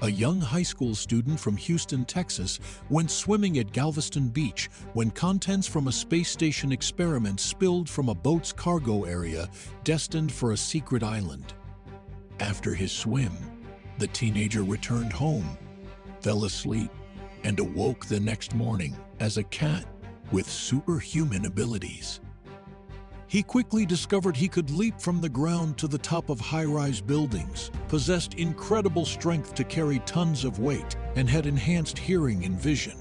A young high school student from Houston, Texas, went swimming at Galveston Beach when contents from a space station experiment spilled from a boat's cargo area destined for a secret island. After his swim, the teenager returned home, fell asleep, and awoke the next morning as a cat with superhuman abilities. He quickly discovered he could leap from the ground to the top of high-rise buildings, possessed incredible strength to carry tons of weight, and had enhanced hearing and vision.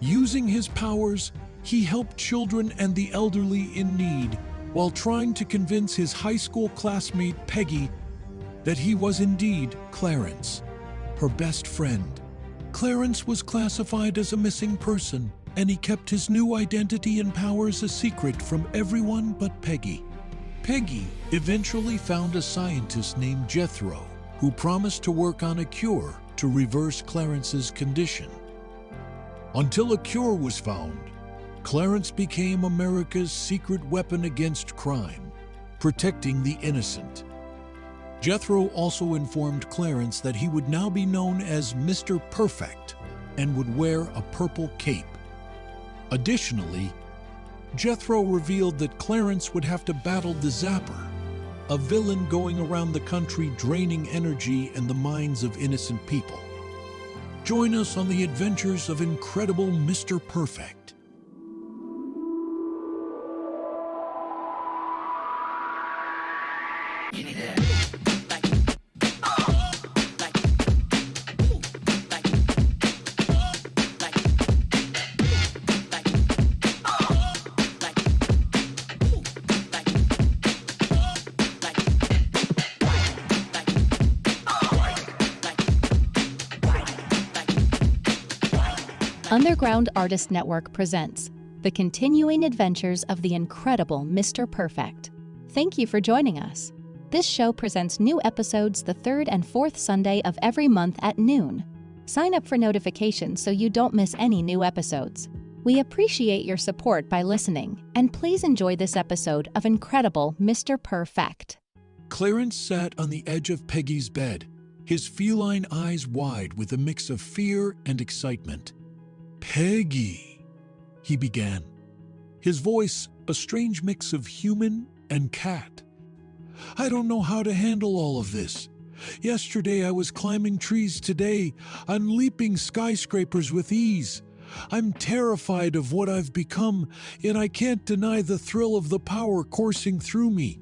Using his powers, he helped children and the elderly in need while trying to convince his high school classmate Peggy that he was indeed Clarence, her best friend. Clarence was classified as a missing person, and he kept his new identity and powers a secret from everyone but Peggy. Peggy eventually found a scientist named Jethro, who promised to work on a cure to reverse Clarence's condition. Until a cure was found, Clarence became America's secret weapon against crime, protecting the innocent. Jethro also informed Clarence that he would now be known as Mr. Purr-Fect and would wear a purple cape. Additionally, Jethro revealed that Clarence would have to battle the Zapper, a villain going around the country draining energy and the minds of innocent people. Join us on the adventures of incredible Mr. Purr-Fect. Underground Artist Network presents the continuing adventures of the incredible Mr. Purr-Fect. Thank you for joining us. This show presents new episodes the third and fourth Sunday of every month at noon. Sign up for notifications so you don't miss any new episodes. We appreciate your support by listening, and please enjoy this episode of incredible Mr. Purr-Fect. Clarence sat on the edge of Peggy's bed, his feline eyes wide with a mix of fear and excitement. "Peggy," he began, his voice a strange mix of human and cat. "I don't know how to handle all of this. Yesterday I was climbing trees, today I'm leaping skyscrapers with ease. I'm terrified of what I've become, yet I can't deny the thrill of the power coursing through me."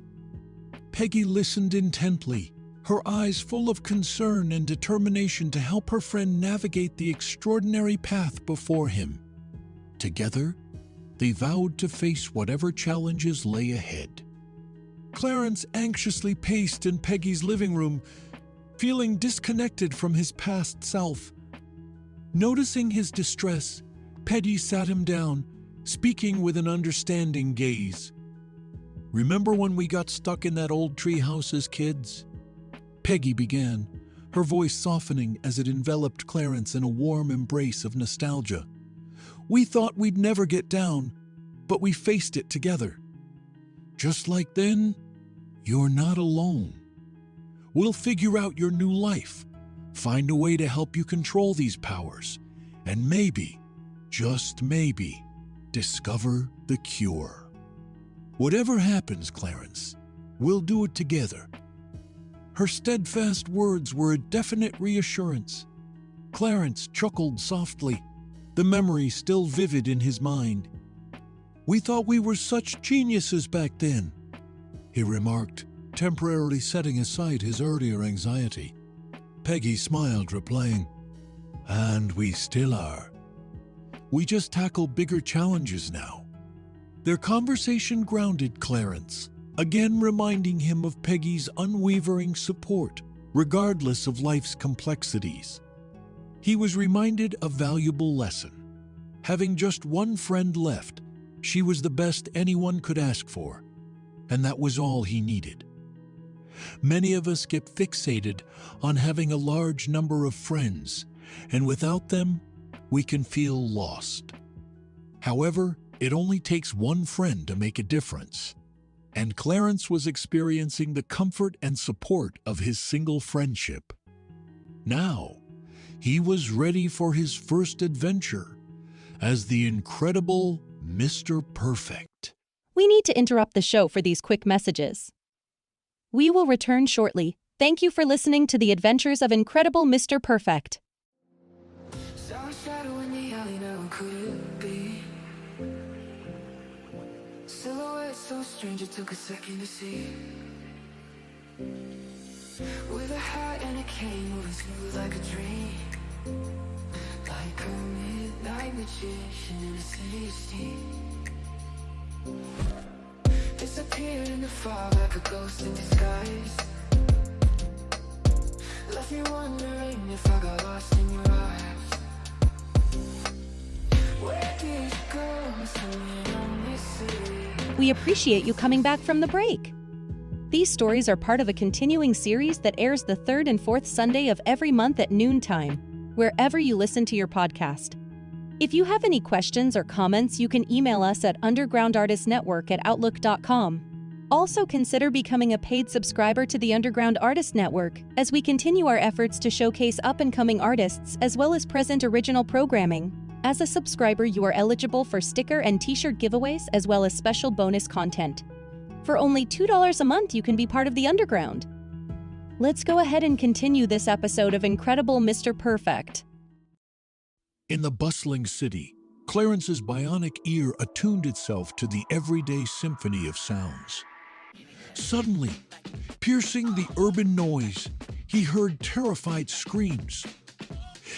Peggy listened intently, her eyes full of concern and determination to help her friend navigate the extraordinary path before him. Together, they vowed to face whatever challenges lay ahead. Clarence anxiously paced in Peggy's living room, feeling disconnected from his past self. Noticing his distress, Peggy sat him down, speaking with an understanding gaze. "Remember when we got stuck in that old treehouse as kids?" Peggy began, her voice softening as it enveloped Clarence in a warm embrace of nostalgia. "We thought we'd never get down, but we faced it together. Just like then, you're not alone. We'll figure out your new life, find a way to help you control these powers, and maybe, just maybe, discover the cure. Whatever happens, Clarence, we'll do it together." Her steadfast words were a definite reassurance. Clarence chuckled softly, the memory still vivid in his mind. "We thought we were such geniuses back then," he remarked, temporarily setting aside his earlier anxiety. Peggy smiled, replying, "And we still are. We just tackle bigger challenges now." Their conversation grounded Clarence, again reminding him of Peggy's unwavering support, regardless of life's complexities. He was reminded a valuable lesson. Having just one friend left, she was the best anyone could ask for, and that was all he needed. Many of us get fixated on having a large number of friends, and without them, we can feel lost. However, it only takes one friend to make a difference. And Clarence was experiencing the comfort and support of his single friendship. Now, he was ready for his first adventure as the incredible Mr. Purr-Fect. We need to interrupt the show for these quick messages. We will return shortly. Thank you for listening to the adventures of incredible Mr. Purr-Fect. Saw a shadow in the alley, now could it be? Silhouette so strange, it took a second to see. With a hat and a cane, moving smooth like a dream. Like a midnight magician in a city of steam. Disappeared in the fog like a ghost in disguise. Left me wondering if I got lost in your eyes. Where did you go? Something on this city. We appreciate you coming back from the break. These stories are part of a continuing series that airs the third and fourth Sunday of every month at noontime, wherever you listen to your podcast. If you have any questions or comments, you can email us at undergroundartistnetwork@outlook.com. Also consider becoming a paid subscriber to the Underground Artist Network as we continue our efforts to showcase up-and-coming artists as well as present original programming. As a subscriber, you are eligible for sticker and t-shirt giveaways as well as special bonus content. For only $2 a month, you can be part of the Underground. Let's go ahead and continue this episode of Incredible Mr. Purr-Fect. In the bustling city, Clarence's bionic ear attuned itself to the everyday symphony of sounds. Suddenly, piercing the urban noise, he heard terrified screams.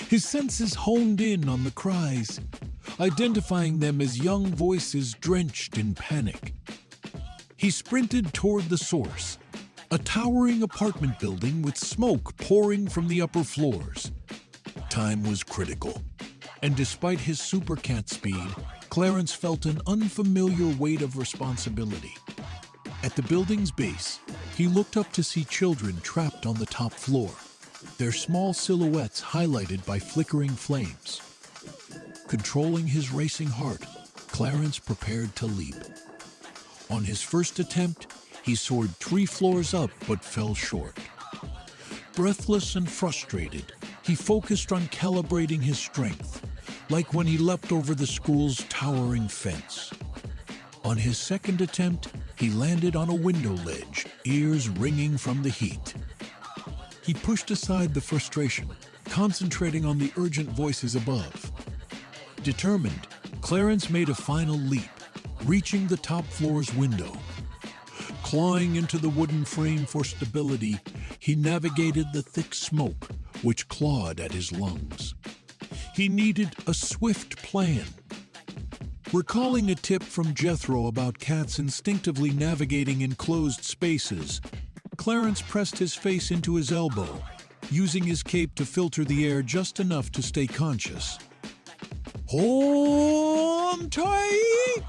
His senses honed in on the cries, identifying them as young voices drenched in panic. He sprinted toward the source, a towering apartment building with smoke pouring from the upper floors. Time was critical, and despite his supercat speed, Clarence felt an unfamiliar weight of responsibility. At the building's base, he looked up to see children trapped on the top floor, their small silhouettes highlighted by flickering flames. Controlling his racing heart, Clarence prepared to leap. On his first attempt, he soared 3 floors up but fell short. Breathless and frustrated, he focused on calibrating his strength, like when he leapt over the school's towering fence. On his second attempt, he landed on a window ledge, ears ringing from the heat. He pushed aside the frustration, concentrating on the urgent voices above. Determined, Clarence made a final leap, reaching the top floor's window. Clawing into the wooden frame for stability, he navigated the thick smoke, which clawed at his lungs. He needed a swift plan. Recalling a tip from Jethro about cats instinctively navigating enclosed spaces, Clarence pressed his face into his elbow, using his cape to filter the air just enough to stay conscious. "Hold tight!"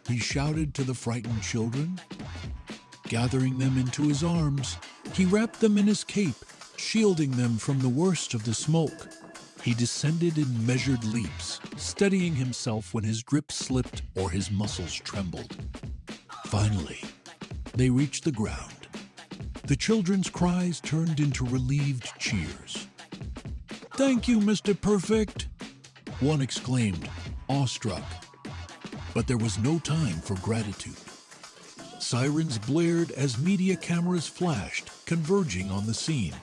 he shouted to the frightened children. Gathering them into his arms, he wrapped them in his cape, shielding them from the worst of the smoke. He descended in measured leaps, steadying himself when his grip slipped or his muscles trembled. Finally, they reached the ground. The children's cries turned into relieved cheers. "Thank you, Mr. Purr-Fect," one exclaimed, awestruck. But there was no time for gratitude. Sirens blared as media cameras flashed, converging on the scene.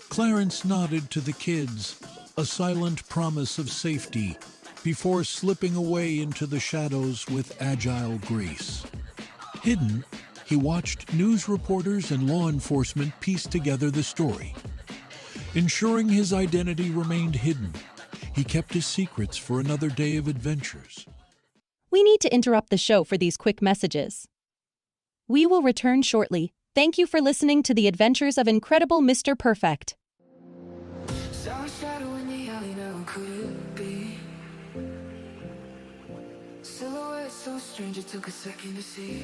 Clarence nodded to the kids, a silent promise of safety, before slipping away into the shadows with agile grace. Hidden, he watched news reporters and law enforcement piece together the story. Ensuring his identity remained hidden, he kept his secrets for another day of adventures. We need to interrupt the show for these quick messages. We will return shortly. Thank you for listening to the adventures of incredible Mr. Purr-Fect. Saw a shadow in the alley, now could it be? Silhouette so strange, it took a second to see.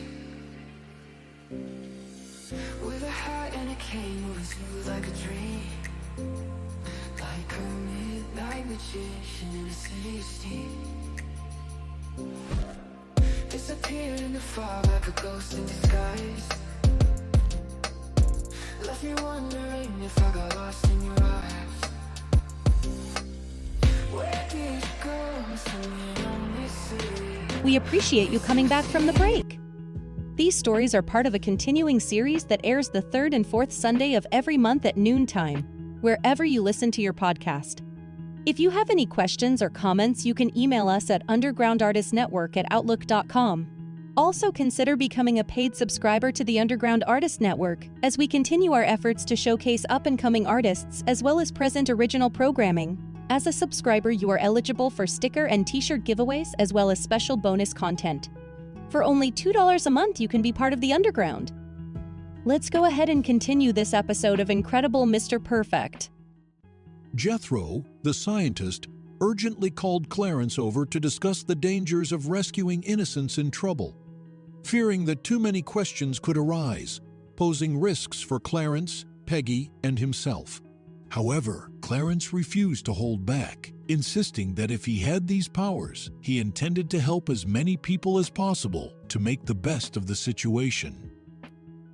With a hat and a cane, moving smooth like a dream. Like a midnight magician in a city of steam. Disappeared in the fog like a ghost in disguise. Left me wondering if I got lost in your eyes. We appreciate you coming back from the break. These stories are part of a continuing series that airs the third and fourth Sunday of every month at noontime, wherever you listen to your podcast. If you have any questions or comments, you can email us at undergroundartistnetwork@outlook.com. Also consider becoming a paid subscriber to the Underground Artist Network as we continue our efforts to showcase up-and-coming artists as well as present original programming. As a subscriber, you are eligible for sticker and t-shirt giveaways as well as special bonus content. For only $2 a month, you can be part of the Underground. Let's go ahead and continue this episode of Incredible Mr. Purr-Fect. Jethro, the scientist, urgently called Clarence over to discuss the dangers of rescuing innocents in trouble, fearing that too many questions could arise, posing risks for Clarence, Peggy, and himself. However, Clarence refused to hold back, insisting that if he had these powers, he intended to help as many people as possible to make the best of the situation.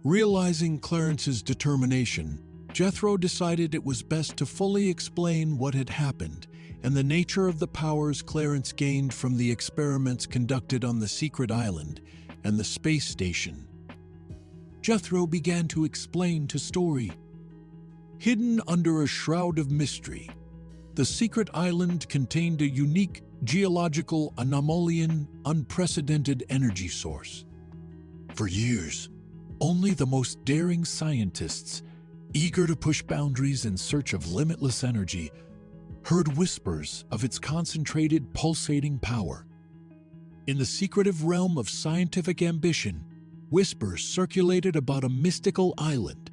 Realizing Clarence's determination, Jethro decided it was best to fully explain what had happened and the nature of the powers Clarence gained from the experiments conducted on the secret island and the space station. Jethro began to explain to Story. Hidden under a shroud of mystery, the secret island contained a unique geological anomalien, unprecedented energy source. For years, only the most daring scientists, eager to push boundaries in search of limitless energy, heard whispers of its concentrated, pulsating power. In the secretive realm of scientific ambition, whispers circulated about a mystical island,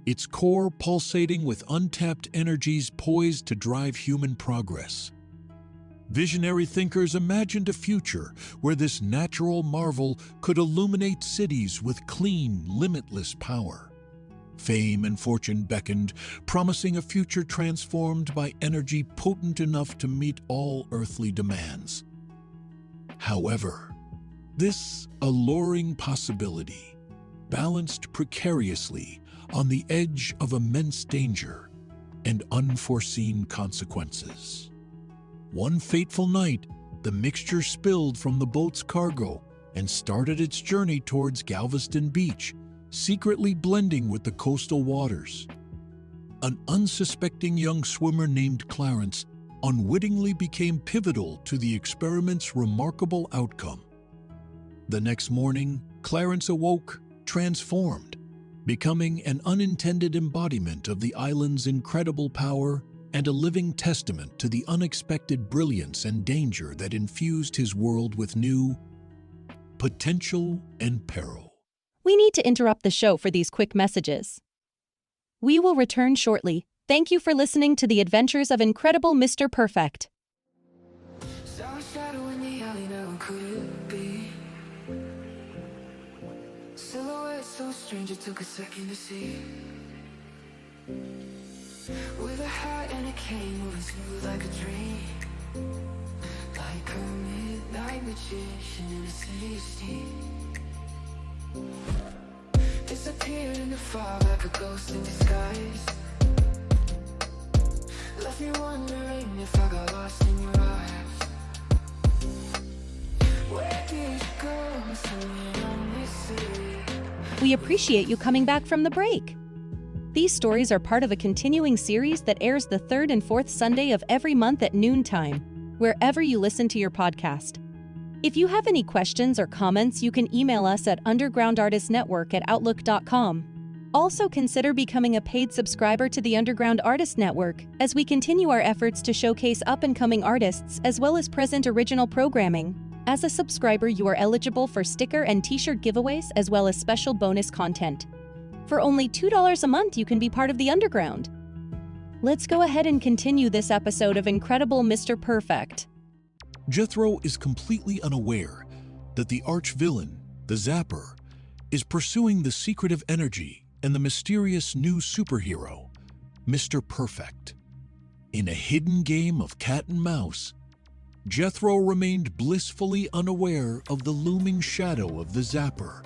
its core pulsating with untapped energies poised to drive human progress. Visionary thinkers imagined a future where this natural marvel could illuminate cities with clean, limitless power. Fame and fortune beckoned, promising a future transformed by energy potent enough to meet all earthly demands. However, this alluring possibility balanced precariously on the edge of immense danger and unforeseen consequences. One fateful night, the mixture spilled from the boat's cargo and started its journey towards Galveston Beach, secretly blending with the coastal waters. An unsuspecting young swimmer named Clarence unwittingly became pivotal to the experiment's remarkable outcome. The next morning, Clarence awoke, transformed, becoming an unintended embodiment of the island's incredible power and a living testament to the unexpected brilliance and danger that infused his world with new potential and peril. We need to interrupt the show for these quick messages. We will return shortly. Thank you for listening to the adventures of Incredible Mr. Purr-Fect. Saw a shadow in the alley, now could it be? Silhouette so strange, it took a second to see. With a hat and a cane, moving smooth like a dream, like a midnight magician in a city of steam. Disappeared in the fog like a ghost in disguise. Left me wondering if I got lost in your eyes. Where did you go? Somewhere on this city. We appreciate you coming back from the break. These stories are part of a continuing series that airs the third and fourth Sunday of every month at noontime, wherever you listen to your podcast. If you have any questions or comments, you can email us at undergroundartistnetwork@outlook.com. Also consider becoming a paid subscriber to the Underground Artist Network as we continue our efforts to showcase up-and-coming artists as well as present original programming. As a subscriber, you are eligible for sticker and t-shirt giveaways as well as special bonus content. For only $2 a month, you can be part of the Underground. Let's go ahead and continue this episode of Incredible Mr. Purr-Fect. Jethro is completely unaware that the arch-villain, the Zapper, is pursuing the secretive energy and the mysterious new superhero, Mr. Purr-Fect. In a hidden game of cat and mouse, Jethro remained blissfully unaware of the looming shadow of the Zapper.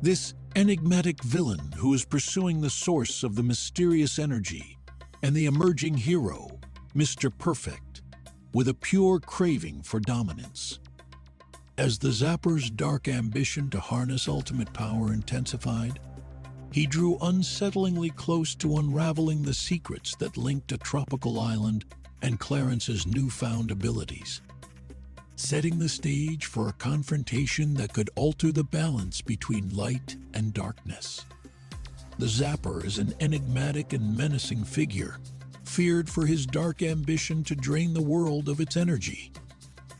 This enigmatic villain who is pursuing the source of the mysterious energy and the emerging hero, Mr. Purr-Fect, with a pure craving for dominance. As the Zapper's dark ambition to harness ultimate power intensified, he drew unsettlingly close to unraveling the secrets that linked a tropical island and Clarence's newfound abilities, setting the stage for a confrontation that could alter the balance between light and darkness. The Zapper is an enigmatic and menacing figure, feared for his dark ambition to drain the world of its energy.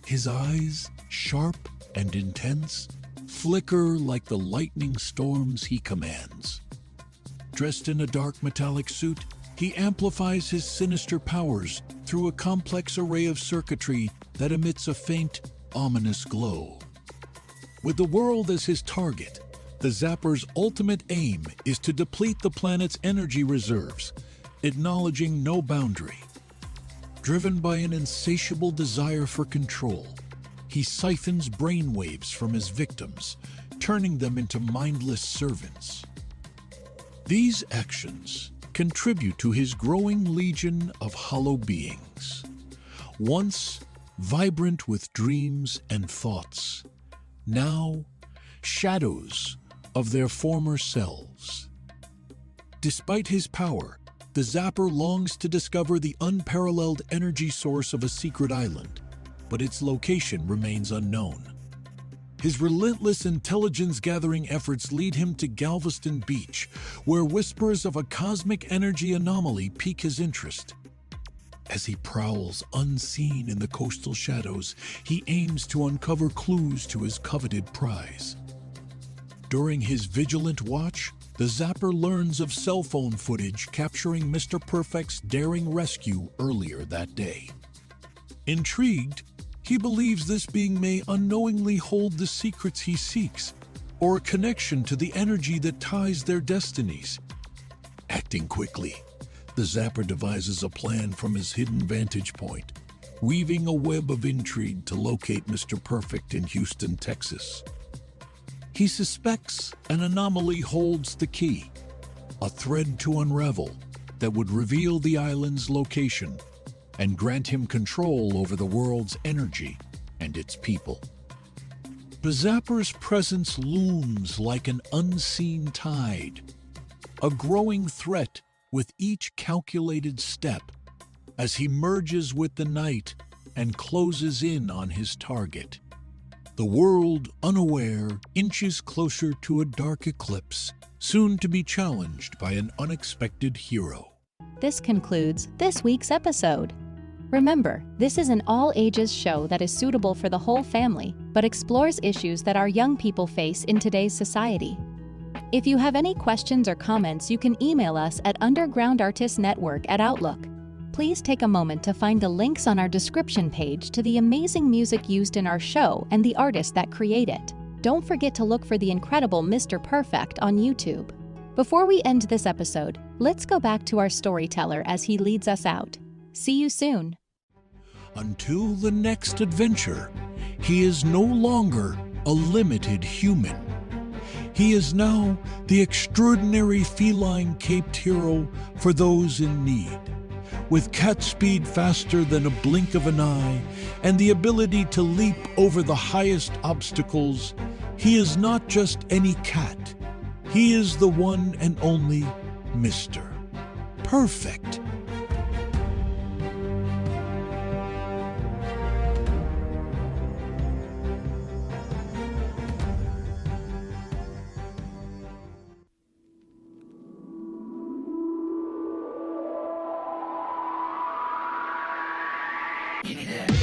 His eyes, sharp and intense, flicker like the lightning storms he commands. Dressed in a dark metallic suit, he amplifies his sinister powers through a complex array of circuitry that emits a faint, ominous glow. With the world as his target, the Zapper's ultimate aim is to deplete the planet's energy reserves, acknowledging no boundary. Driven by an insatiable desire for control, he siphons brainwaves from his victims, turning them into mindless servants. These actions contribute to his growing legion of hollow beings, once vibrant with dreams and thoughts, now shadows of their former selves. Despite his power, the Zapper longs to discover the unparalleled energy source of a secret island, but its location remains unknown. His relentless intelligence-gathering efforts lead him to Galveston Beach, where whispers of a cosmic energy anomaly pique his interest. As he prowls unseen in the coastal shadows, he aims to uncover clues to his coveted prize. During his vigilant watch, the Zapper learns of cell phone footage capturing Mr. Purr-Fect's daring rescue earlier that day. Intrigued, he believes this being may unknowingly hold the secrets he seeks, or a connection to the energy that ties their destinies. Acting quickly, the Zapper devises a plan from his hidden vantage point, weaving a web of intrigue to locate Mr. Purr-Fect in Houston, Texas. He suspects an anomaly holds the key, a thread to unravel that would reveal the island's location and grant him control over the world's energy and its people. The Zapper's presence looms like an unseen tide, a growing threat with each calculated step as he merges with the night and closes in on his target. The world, unaware, inches closer to a dark eclipse, soon to be challenged by an unexpected hero. This concludes this week's episode. Remember, this is an all-ages show that is suitable for the whole family, but explores issues that our young people face in today's society. If you have any questions or comments, you can email us at undergroundartistnetwork@outlook. Please take a moment to find the links on our description page to the amazing music used in our show and the artist that create it. Don't forget to look for the incredible Mr. Purr-Fect on YouTube. Before we end this episode, let's go back to our storyteller as he leads us out. See you soon. Until the next adventure, he is no longer a limited human. He is now the extraordinary feline caped hero for those in need. With cat speed faster than a blink of an eye and the ability to leap over the highest obstacles, he is not just any cat. He is the one and only Mr. Purr-Fect. Give me that.